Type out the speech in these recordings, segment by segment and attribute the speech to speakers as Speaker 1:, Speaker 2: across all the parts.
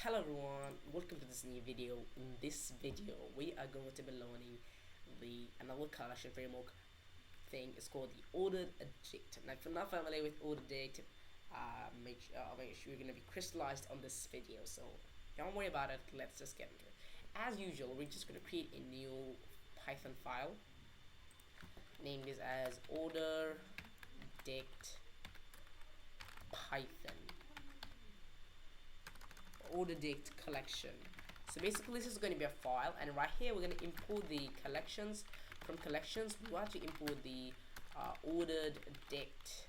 Speaker 1: Hello everyone, welcome to this new video. In this video we are going to be learning the another collection framework thing. It's called the ordered adject. Now if you're not familiar with ordered adject, make sure you're going to be crystallized on this video, so don't worry about it. Let's just get into it. As usual, we're just going to create a new Python file, name this as order dict python order dict collection. So basically this is going to be a file, and right here we're going to import the collections. From collections we want to import the ordered dict,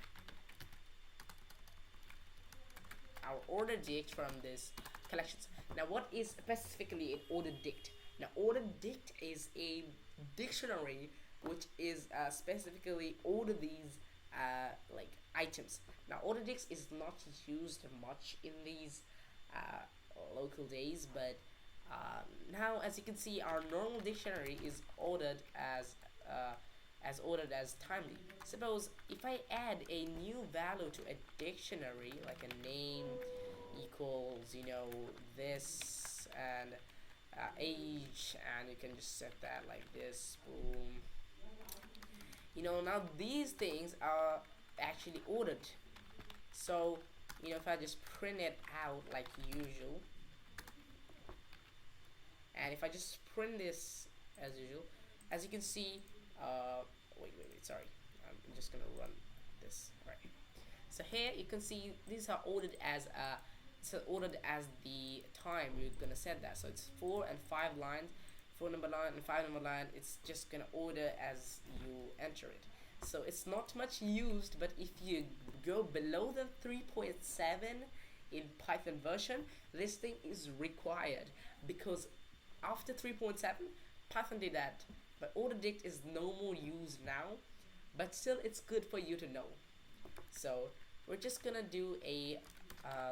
Speaker 1: our ordered dict from this collections. Now what is specifically an ordered dict? Now ordered dict is a dictionary which is specifically order these like items. Now ordered dict is not used much in these local days, but now as you can see, our normal dictionary is ordered as timely. Suppose if I add a new value to a dictionary, like a name equals, this, and age, and you can just set that like this, boom. Now these things are actually ordered. So if I just print it out like usual, and if I just print this as usual, as you can see, wait, sorry, I'm just gonna run this. All right, so here you can see these are ordered as the time you're gonna set that. So it's 4 and 5 lines, 4 number line and 5 number line. It's just gonna order as you enter it. So it's not much used, but if you go below the 3.7 in Python version, this thing is required, because after 3.7 Python did that, but ordered dict is no more used now, but still it's good for you to know. So we're just gonna do a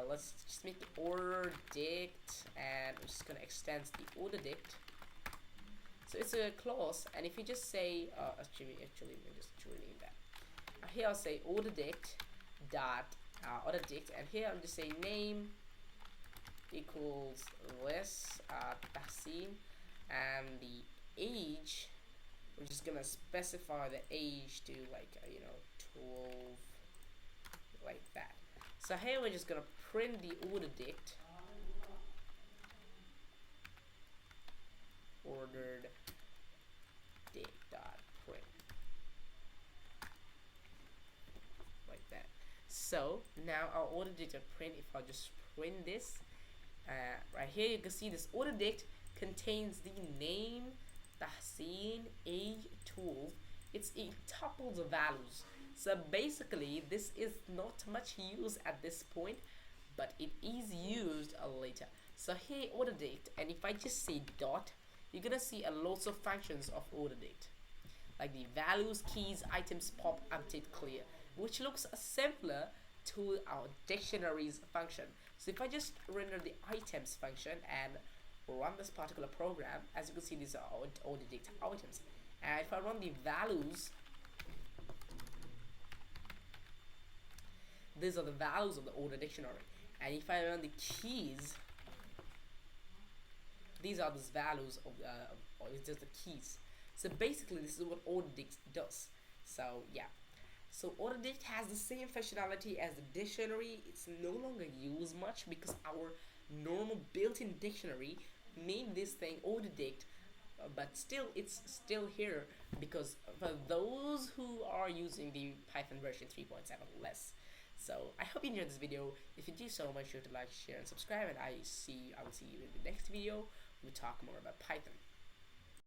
Speaker 1: let's just make the order dict, and we're just gonna extend the order dict. So it's a clause, and if you just say actually let me just rename that. Here I'll say order dict dot order dict, and here I'm just saying name equals this Tahsin, and the age, we're just gonna specify the age to like 12, like that. So here we're just gonna print the order dict, ordered dict dot print, like that. So now our order dict dot print, if I just print this, right here you can see this order dict contains the name, Tahsin, age, 12. It's a tuples of values. So basically this is not much used at this point, but it is used later. So here order dict, and if I just say dot, you're gonna see a lots of functions of order dict, like the values, keys, items, pop, update, clear, which looks simpler to our dictionaries function. So if I just render the items function and run this particular program, as you can see, these are order dict items. And if I run the values, these are the values of the order dictionary. And if I run the keys, these are the values of it's just the keys. So basically this is what order dict does. So yeah, so order dict has the same functionality as the dictionary. It's no longer used much because our normal built-in dictionary made this thing order dict, but still it's still here because for those who are using the Python version 3.7 less. So I hope you enjoyed this video. If you do so, make sure to like, share, and subscribe, and I will see you in the next video. We'll talk more about Python.